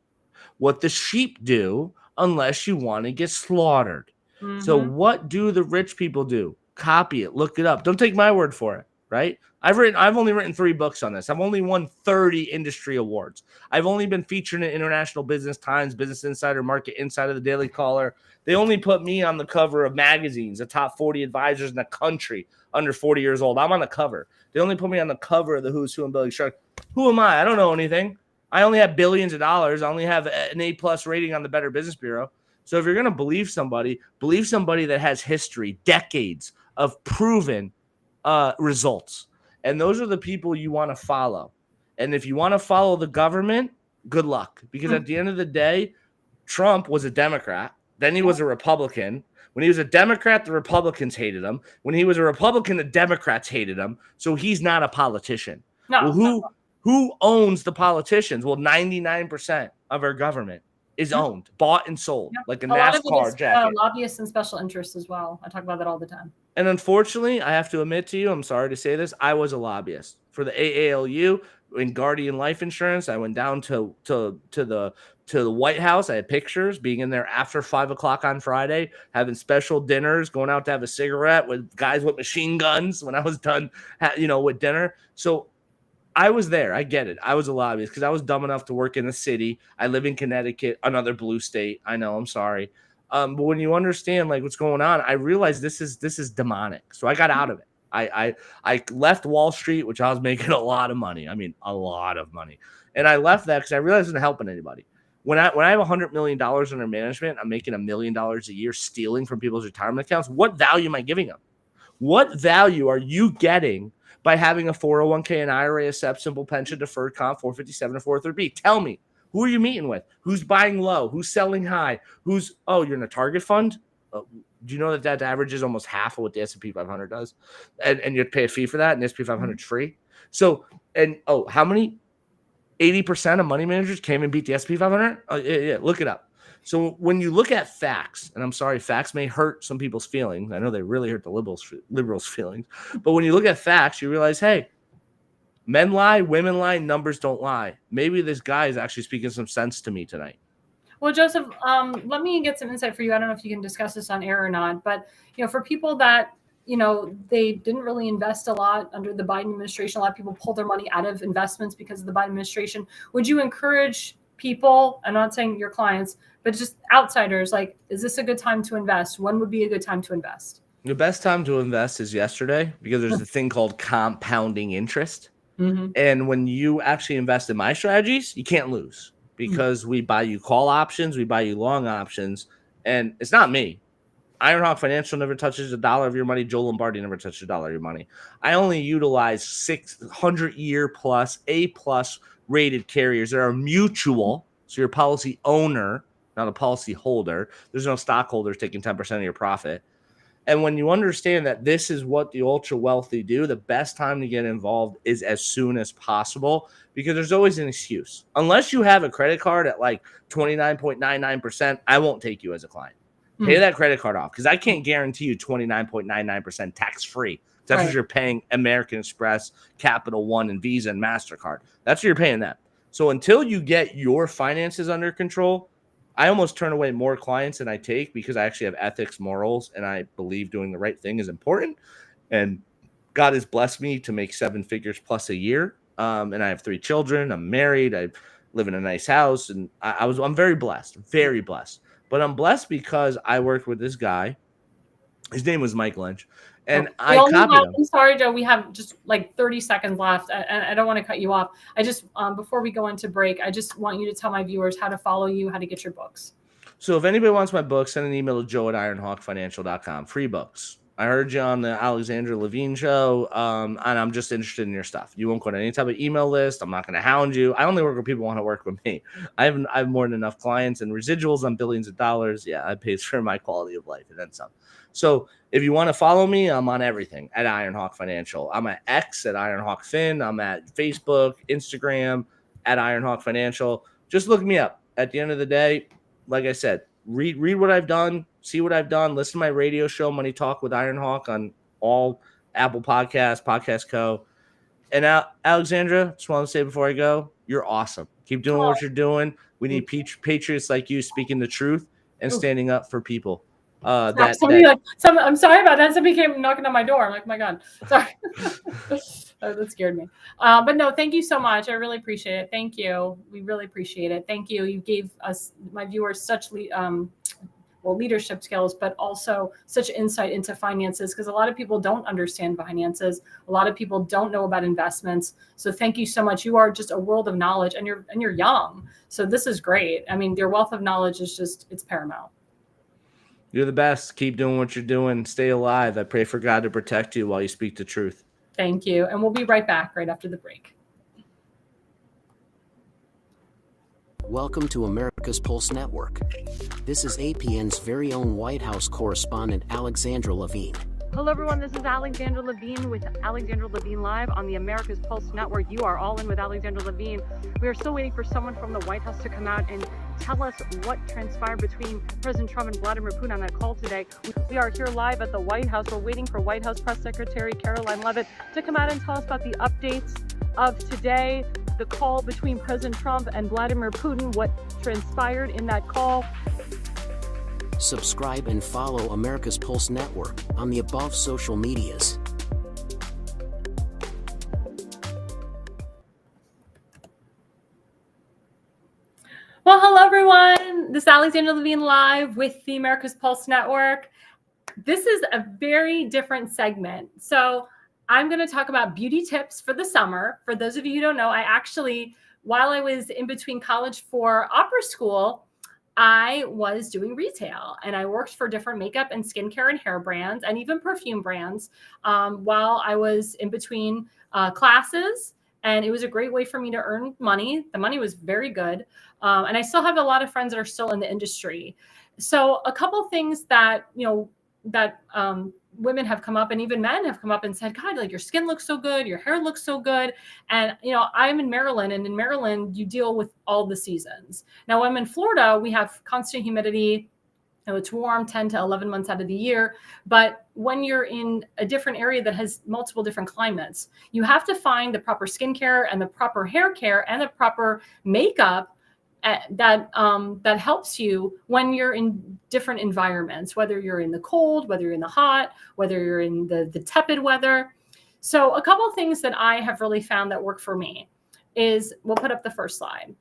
what the sheep do unless you want to get slaughtered. So what do the rich people do? Copy it, look it up. Don't take my word for it, right? I've only written 3 books on this. I've only won 30 industry awards. I've only been featured in International Business Times, Business Insider, Market Insider, the Daily Caller. They only put me on the cover of magazines, the top 40 advisors in the country under 40 years old. I'm on the cover. They only put me on the cover of the Who's Who and Billy Shark. Who am I? I don't know anything. I only have billions of dollars. I only have an A+ rating on the Better Business Bureau. So if you're going to believe somebody that has history, decades of proven results. And those are the people you want to follow. And if you want to follow the government, good luck. Because at the end of the day, Trump was a Democrat. Then he was a Republican. When he was a Democrat, the Republicans hated him. When he was a Republican, the Democrats hated him. So he's not a politician. No. Well, who owns the politicians? Well, 99% of our government is owned, bought and sold, like a NASCAR jacket. Lobbyists and special interests as well. I talk about that all the time. And unfortunately, I have to admit to you, I'm sorry to say this, I was a lobbyist for the AALU in Guardian Life Insurance. I went down to the White House. I had pictures being in there after 5 o'clock on Friday, having special dinners, going out to have a cigarette with guys with machine guns when I was done, with dinner. So I was there. I get it. I was a lobbyist because I was dumb enough to work in the city. I live in Connecticut, another blue state. I know. I'm sorry. But when you understand like what's going on, I realized this is demonic. So I got out of it. I left Wall Street, which I was making a lot of money. I mean, a lot of money. And I left that because I realized it wasn't helping anybody. When I have $100 million under management, I'm making $1 million a year stealing from people's retirement accounts. What value am I giving them? What value are you getting by having a 401k, an IRA, a SEP, simple pension, deferred comp, 457, and 403B? Tell me, who are you meeting with? Who's buying low? Who's selling high? You're in a target fund? Do you know that average is almost half of what the S&P 500 does? And you pay a fee for that, and the S&P 500 is free. So, how many? 80% of money managers came and beat the S&P 500? Yeah, look it up. So when you look at facts, and I'm sorry, facts may hurt some people's feelings. I know they really hurt the liberals' feelings. But when you look at facts, you realize, hey, men lie, women lie, numbers don't lie. Maybe this guy is actually speaking some sense to me tonight. Well, Joseph, let me get some insight for you. I don't know if you can discuss this on air or not, but for people that they didn't really invest a lot under the Biden administration. A lot of people pulled their money out of investments because of the Biden administration. Would you encourage people, I'm not saying your clients, but just outsiders, like, is this a good time to invest? When would be a good time to invest? The best time to invest is yesterday, because there's a thing called compounding interest. And when you actually invest in my strategies, you can't lose, because we buy you call options, we buy you long options, and it's not me. Ironhawk Financial never touches $1 of your money. Joe Lombardi never touches $1 of your money. I only utilize 600-year plus, A+ rated carriers that are mutual. So you're a policy owner, not a policy holder. There's no stockholders taking 10% of your profit. And when you understand that this is what the ultra wealthy do, the best time to get involved is as soon as possible, because there's always an excuse. Unless you have a credit card at like 29.99%, I won't take you as a client. Pay that credit card off, because I can't guarantee you 29.99% tax-free. That's what you're paying American Express, Capital One, and Visa and MasterCard. That's what you're paying that. So until you get your finances under control, I almost turn away more clients than I take, because I actually have ethics, morals, and I believe doing the right thing is important. And God has blessed me to make 7 figures plus a year. And I have 3 children. I'm married. I live in a nice house, and I'm very blessed, very blessed. But I'm blessed because I worked with this guy. His name was Mike Lynch. And I copied him. I'm sorry, Joe. We have just like 30 seconds left. I don't want to cut you off. I just, before we go into break, I just want you to tell my viewers how to follow you, how to get your books. So if anybody wants my book, send an email to joe@ironhawkfinancial.com. Free books. I heard you on the Alexandra Levine show, and I'm just interested in your stuff. You won't go to any type of email list. I'm not going to hound you. I only work with people who want to work with me. I have more than enough clients and residuals on billions of dollars. Yeah, I pays for my quality of life and then some. So if you want to follow me, I'm on everything at Ironhawk Financial. I'm at X at Ironhawk Fin. I'm at Facebook, Instagram at Ironhawk Financial. Just look me up. At the end of the day, like I said, read what I've done, see what I've done, listen to my radio show, Money Talk with Ironhawk, on all Apple Podcasts, Podcast Co. And Alexandra, just want to say before I go, you're awesome. Keep doing what you're doing. We need patriots like you speaking the truth and standing up for people. I'm sorry about that. Somebody came knocking on my door. I'm like, my God, sorry. That scared me. But no, thank you so much. I really appreciate it. Thank you. We really appreciate it. Thank you. You gave us, my viewers, such leadership skills, but also such insight into finances, because a lot of people don't understand finances. A lot of people don't know about investments. So thank you so much. You are just a world of knowledge, and you're young. So this is great. I mean, your wealth of knowledge is it's paramount. You're the best. Keep doing what you're doing. Stay alive. I pray for God to protect you while you speak the truth. Thank you. And we'll be right back right after the break. Welcome to America's Pulse Network. This is APN's very own White House correspondent, Alexandra Levine. Hello, everyone. This is Alexandra Levine with Alexandra Levine Live on the America's Pulse Network. You are all in with Alexandra Levine. We are still waiting for someone from the White House to come out and tell us what transpired between President Trump and Vladimir Putin on that call today. We are here live at the White House. We're waiting for White House Press Secretary Caroline Leavitt to come out and tell us about the updates of today, the call between President Trump and Vladimir Putin, what transpired in that call. Subscribe and follow America's Pulse Network on the above social medias. Well, hello, everyone. This is Alexandra Levine Live with the America's Pulse Network. This is a very different segment. So I'm going to talk about beauty tips for the summer. For those of you who don't know, I actually, while I was in between college for opera school, I was doing retail, and I worked for different makeup and skincare and hair brands and even perfume brands while I was in between classes. And it was a great way for me to earn money. The money was very good. And I still have a lot of friends that are still in the industry. So a couple things that, women have come up, and even men have come up and said, God, like, your skin looks so good. Your hair looks so good. And, I'm in Maryland, and in Maryland, you deal with all the seasons. Now, I'm in Florida. We have constant humidity. It's warm 10 to 11 months out of the year. But when you're in a different area that has multiple different climates, you have to find the proper skincare and the proper hair care and the proper makeup that helps you when you're in different environments, whether you're in the cold, whether you're in the hot, whether you're in the tepid weather. So a couple of things that I have really found that work for me is, we'll put up the first slide.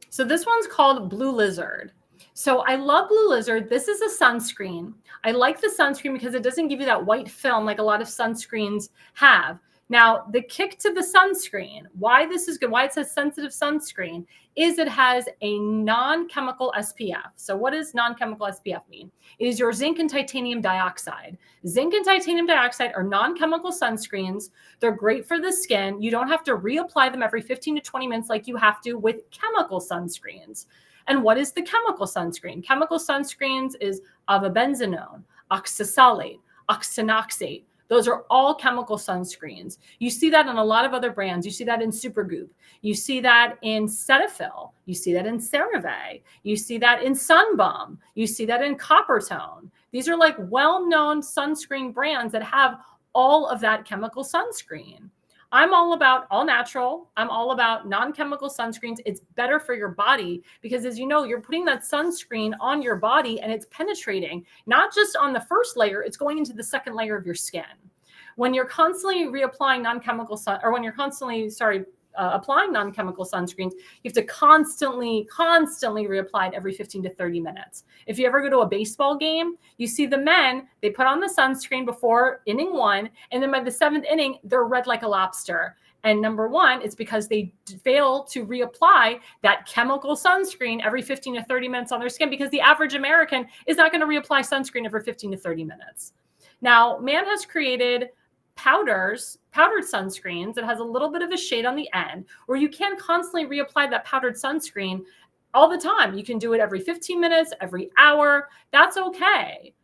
So this one's called Blue Lizard. So I love Blue Lizard. This is a sunscreen. I like the sunscreen because it doesn't give you that white film like a lot of sunscreens have. Now, the kick to the sunscreen, why this is good, why it says sensitive sunscreen, is it has a non-chemical SPF. So what does non-chemical SPF mean? It is your zinc and titanium dioxide. Zinc and titanium dioxide are non-chemical sunscreens. They're great for the skin. You don't have to reapply them every 15 to 20 minutes like you have to with chemical sunscreens. And what is the chemical sunscreen? Chemical sunscreens is avobenzonone, oxasalate, oxanoxate, Those are all chemical sunscreens. You see that in a lot of other brands. You see that in Supergoop. You see that in Cetaphil. You see that in CeraVe. You see that in Sunbum. You see that in Coppertone. These are like well-known sunscreen brands that have all of that chemical sunscreen. I'm all about all natural. I'm all about non-chemical sunscreens. It's better for your body because, as you know, you're putting that sunscreen on your body and it's penetrating, not just on the first layer, it's going into the second layer of your skin. When you're constantly reapplying non-chemical or when you're constantly, applying non-chemical sunscreens, you have to constantly reapply it every 15 to 30 minutes. If you ever go to a baseball game, you see the men, they put on the sunscreen before inning 1, and then by the 7th inning, they're red like a lobster. And number one, it's because they fail to reapply that chemical sunscreen every 15 to 30 minutes on their skin, because the average American is not going to reapply sunscreen every 15 to 30 minutes. Now, man has created powdered sunscreens that has a little bit of a shade on the end, where you can constantly reapply that powdered sunscreen all the time. You can do it every 15 minutes, every hour. That's okay.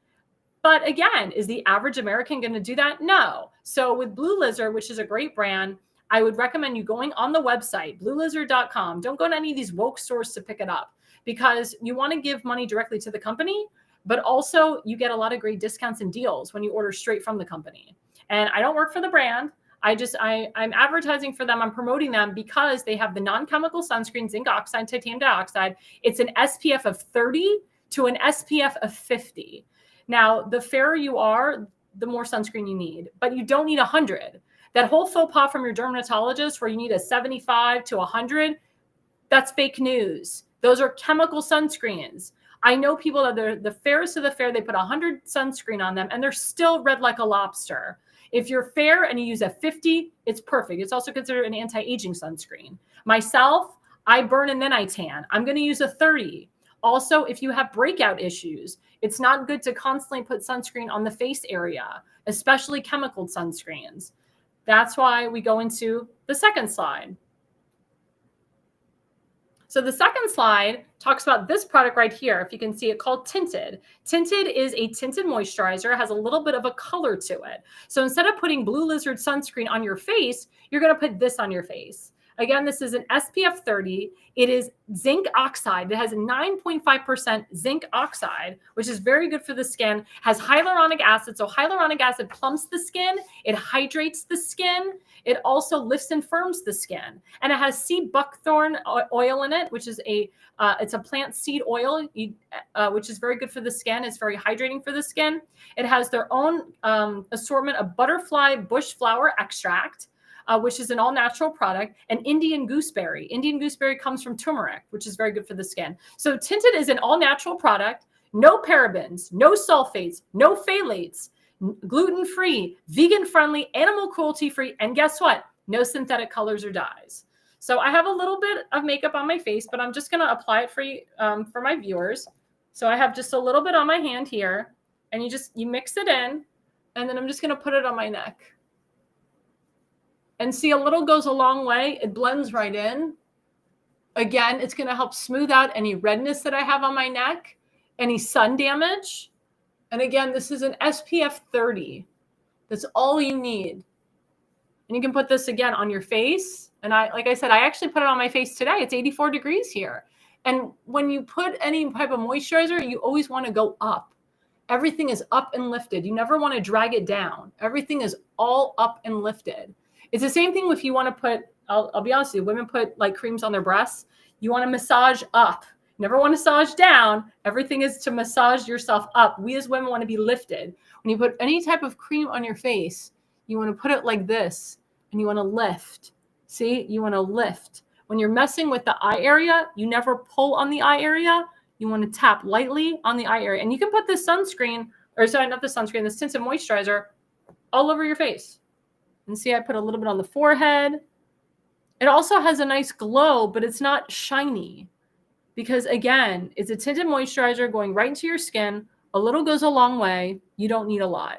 But again, is the average American going to do that? No. So with Blue Lizard, which is a great brand, I would recommend you going on the website, bluelizard.com. Don't go to any of these woke stores to pick it up, because you want to give money directly to the company, but also you get a lot of great discounts and deals when you order straight from the company. And I don't work for the brand. I'm advertising for them. I'm promoting them because they have the non-chemical sunscreen, zinc oxide, titanium dioxide. It's an SPF of 30 to an SPF of 50. Now, the fairer you are, the more sunscreen you need, but you don't need 100. That whole faux pas from your dermatologist where you need a 75 to 100, that's fake news. Those are chemical sunscreens. I know people that they're the fairest of the fair, they put 100 sunscreen on them and they're still red like a lobster. If you're fair and you use a 50, it's perfect. It's also considered an anti-aging sunscreen. Myself, I burn and then I tan. I'm going to use a 30. Also, if you have breakout issues, it's not good to constantly put sunscreen on the face area, especially chemical sunscreens. That's why we go into the second slide. So the second slide talks about this product right here. If you can see it, called Tinted. Tinted is a tinted moisturizer. It has a little bit of a color to it. So instead of putting Blue Lizard sunscreen on your face, you're going to put this on your face. Again, this is an SPF 30. It is zinc oxide. It has 9.5% zinc oxide, which is very good for the skin. Has hyaluronic acid. So hyaluronic acid plumps the skin. It hydrates the skin. It also lifts and firms the skin. And it has sea buckthorn oil in it, which is it's a plant seed oil, which is very good for the skin. It's very hydrating for the skin. It has their own assortment of butterfly bush flower extract, which is an all-natural product, and Indian gooseberry. Indian gooseberry comes from turmeric, which is very good for the skin. So Tinted is an all-natural product, no parabens, no sulfates, no phthalates, gluten-free, vegan-friendly, animal cruelty-free, and guess what? No synthetic colors or dyes. So I have a little bit of makeup on my face, but I'm just going to apply it for you, for my viewers. So I have just a little bit on my hand here, and you mix it in, and then I'm just going to put it on my neck. And see, a little goes a long way. It blends right in. Again, it's going to help smooth out any redness that I have on my neck, any sun damage. And again, this is an SPF 30. That's all you need. And you can put this again on your face. And like I said, I actually put it on my face today. It's 84 degrees here. And when you put any type of moisturizer, you always want to go up. Everything is up and lifted. You never want to drag it down. Everything is all up and lifted. It's the same thing if you want to put, I'll be honest with you, women put like creams on their breasts. You want to massage up. You never want to massage down. Everything is to massage yourself up. We as women want to be lifted. When you put any type of cream on your face, you want to put it like this and you want to lift. See, you want to lift. When you're messing with the eye area, you never pull on the eye area. You want to tap lightly on the eye area. And you can put this sunscreen, or sorry, not the sunscreen, this tinted moisturizer all over your face. And see, I put a little bit on the forehead. It also has a nice glow, but it's not shiny because, again, it's a tinted moisturizer going right into your skin. A little goes a long way. You don't need a lot.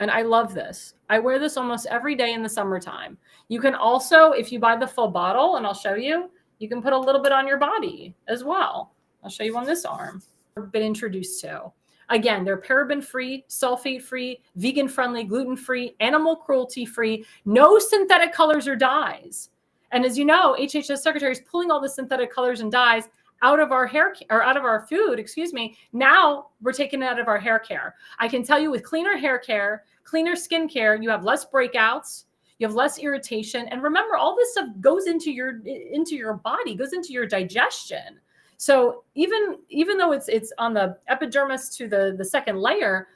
And I love this. I wear this almost every day in the summertime. You can also, if you buy the full bottle, and I'll show you, you can put a little bit on your body as well. I'll show you on this arm. I've been introduced to. Again, they're paraben-free, sulfate-free, vegan-friendly, gluten-free, animal cruelty-free, no synthetic colors or dyes. And as you know, HHS Secretary is pulling all the synthetic colors and dyes out of our hair or out of our food, Now we're taking it out of our hair care. I can tell you with cleaner hair care, cleaner skin care, you have less breakouts, you have less irritation. And remember, all this stuff goes into your body, goes into your digestion. So even though it's on the epidermis to the second layer,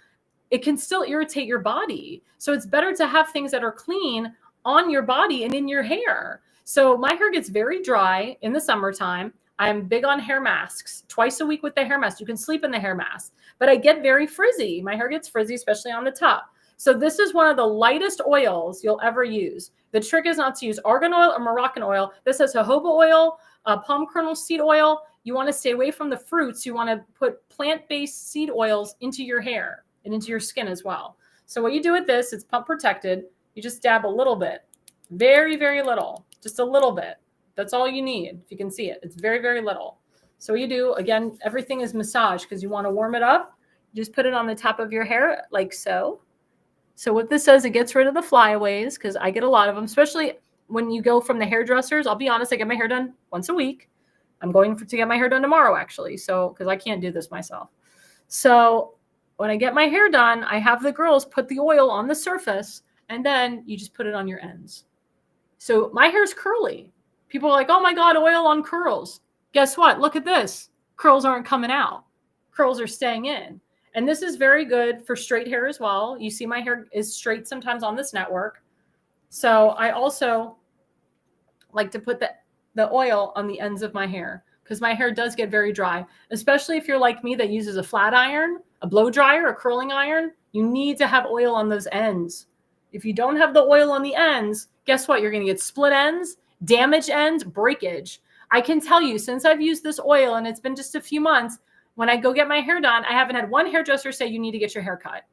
it can still irritate your body. So it's better to have things that are clean on your body and in your hair. So my hair gets very dry in the summertime. I'm big on hair masks, twice a week with the hair mask. You can sleep in the hair mask, but I get very frizzy. My hair gets frizzy, especially on the top. So this is one of the lightest oils you'll ever use. The trick is not to use argan oil or Moroccan oil. This has jojoba oil, palm kernel seed oil. You want to stay away from the fruits. You want to put plant-based seed oils into your hair and into your skin as well. So what you do with this, it's pump protected. You just dab a little bit, very, very little, just a little bit. That's all you need. If you can see it, it's very, very little. So what you do, again, everything is massage because you want to warm it up. You just put it on the top of your hair like so. So what this does, it gets rid of the flyaways because I get a lot of them, especially when you go from the hairdressers. I'll be honest, I get my hair done once a week. I'm going to get my hair done tomorrow, actually. So, because I can't do this myself. So when I get my hair done, I have the girls put the oil on the surface and then you just put it on your ends. So my hair's curly. People are like, oh my God, oil on curls. Guess what? Look at this. Curls aren't coming out. Curls are staying in. And this is very good for straight hair as well. You see my hair is straight sometimes on this network. So I also like to put the oil on the ends of my hair because my hair does get very dry, especially if you're like me that uses a flat iron, a blow dryer, a curling iron. You need to have oil on those ends. If you don't have the oil on the ends, guess what? You're going to get split ends, damaged ends, breakage. I can tell you, since I've used this oil and it's been just a few months, when I go get my hair done, I haven't had one hairdresser say you need to get your hair cut.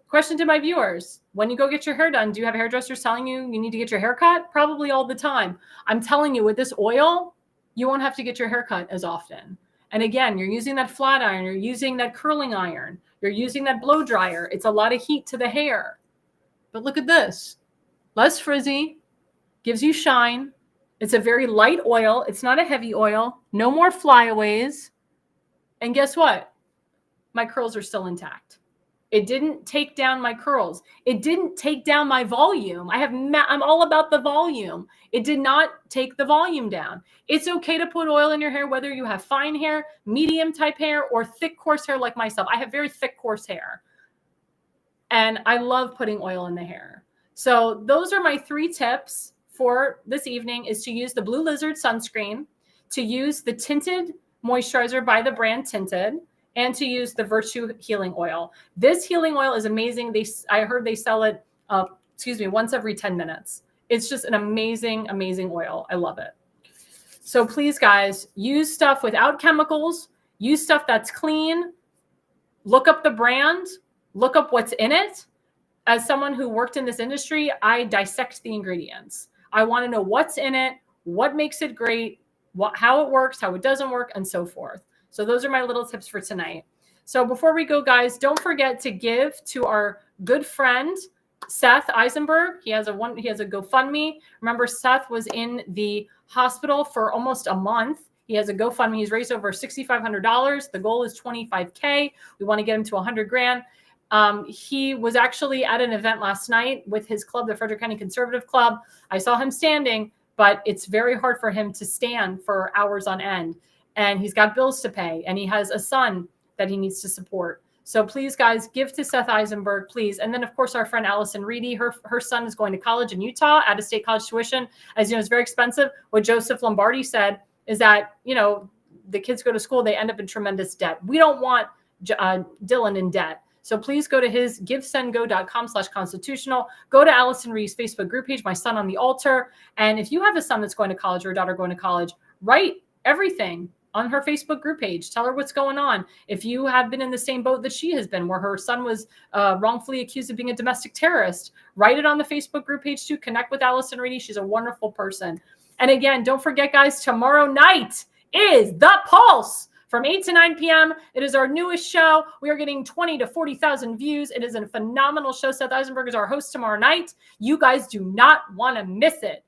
Question to my viewers, when you go get your hair done, do you have hairdressers telling you you need to get your hair cut? Probably all the time. I'm telling you, with this oil, you won't have to get your hair cut as often. And again, you're using that flat iron, you're using that curling iron, you're using that blow dryer. It's a lot of heat to the hair. But look at this. Less frizzy, gives you shine. It's a very light oil. It's not a heavy oil. No more flyaways. And guess what? My curls are still intact. It didn't take down my curls. It didn't take down my volume. I'm all about the volume. It did not take the volume down. It's okay to put oil in your hair, whether you have fine hair, medium type hair, or thick, coarse hair like myself. I have very thick, coarse hair. And I love putting oil in the hair. So those are my 3 tips for this evening: is to use the Blue Lizard sunscreen, to use the tinted moisturizer by the brand Tinted, and to use the Virtue Healing Oil. This healing oil is amazing. I heard they sell it, once every 10 minutes. It's just an amazing, amazing oil. I love it. So please, guys, use stuff without chemicals. Use stuff that's clean. Look up the brand. Look up what's in it. As someone who worked in this industry, I dissect the ingredients. I want to know what's in it, what makes it great, how it works, how it doesn't work, and so forth. So those are my little tips for tonight. So before we go, guys, don't forget to give to our good friend, Seth Eisenberg. He has a GoFundMe. Remember, Seth was in the hospital for almost a month. He has a GoFundMe. He's raised over $6,500. The goal is $25K. We want to get him to $100,000. He was actually at an event last night with his club, the Frederick County Conservative Club. I saw him standing, but it's very hard for him to stand for hours on end. And he's got bills to pay, and he has a son that he needs to support. So please, guys, give to Seth Eisenberg, please. And then, of course, our friend Allison Reedy, her son is going to college in Utah, out-of-state college tuition. As you know, it's very expensive. What Joseph Lombardi said is that, the kids go to school, they end up in tremendous debt. We don't want Dylan in debt. So please go to his givesendgo.com/constitutional. Go to Allison Reedy's Facebook group page, My Son on the Altar. And if you have a son that's going to college or a daughter going to college, write everything on her Facebook group page. Tell her what's going on. If you have been in the same boat that she has been, where her son was wrongfully accused of being a domestic terrorist, write it on the Facebook group page too. Connect with Allison Reedy. She's a wonderful person. And again, don't forget, guys, tomorrow night is The Pulse. from 8 to 9 p.m. It is our newest show. We are getting 20 to 40,000 views. It is a phenomenal show. Seth Eisenberg is our host tomorrow night. You guys do not want to miss it.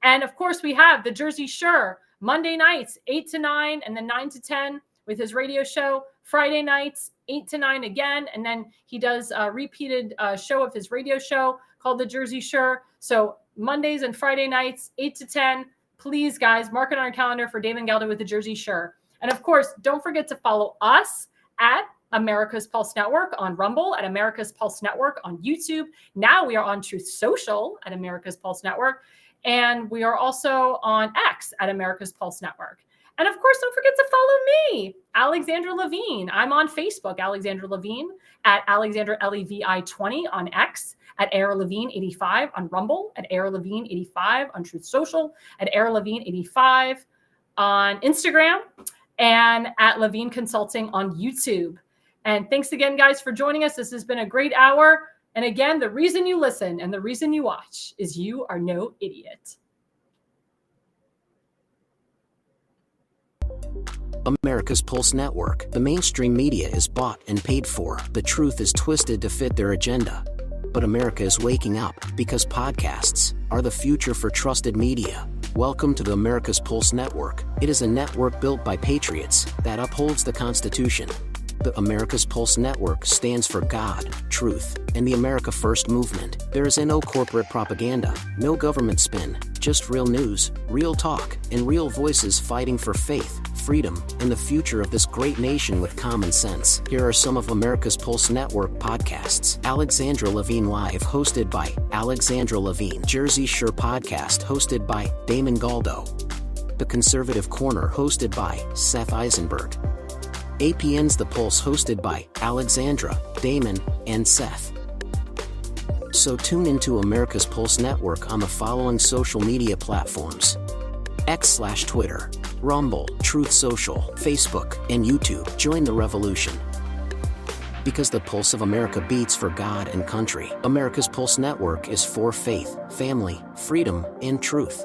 And of course, we have the Jersey Shore Monday nights, 8 to 9, and then 9 to 10 with his radio show. Friday nights, 8 to 9 again. And then he does a repeated show of his radio show called the Jersey Shore. So Mondays and Friday nights, 8 to 10. Please, guys, mark it on our calendar for Damon Galdo with the Jersey Shore. And of course, don't forget to follow us at America's Pulse Network on Rumble, at America's Pulse Network on YouTube. Now we are on Truth Social at America's Pulse Network. And we are also on X at America's Pulse Network. And of course, don't forget to follow me, Alexandra Levine. I'm on Facebook, Alexandra Levine, at Alexandra Levi 20 on X, at Air Levine 85 on Rumble, at Air Levine 85 on Truth Social, at Air Levine 85 on Instagram, and at Levine Consulting on YouTube. And thanks again, guys, for joining us. This has been a great hour. And again, the reason you listen and the reason you watch is you are no idiot. America's Pulse Network. The mainstream media is bought and paid for. The truth is twisted to fit their agenda. But America is waking up because podcasts are the future for trusted media. Welcome to the America's Pulse Network. It is a network built by patriots that upholds the Constitution. The America's Pulse Network stands for God, truth, and the America First movement. There is no corporate propaganda, no government spin, just real news, real talk, and real voices fighting for faith, freedom, and the future of this great nation with common sense. Here are some of America's Pulse Network podcasts. Alexandra Levine Live, hosted by Alexandra Levine. Jersey Shore Podcast, hosted by Damon Galdo. The Conservative Corner, hosted by Seth Eisenberg. APN's The Pulse, hosted by Alexandra, Damon, and Seth. So tune into America's Pulse Network on the following social media platforms: X/Twitter, Rumble, Truth Social, Facebook, and YouTube. Join the revolution. Because the pulse of America beats for God and country. America's Pulse Network is for faith, family, freedom, and truth.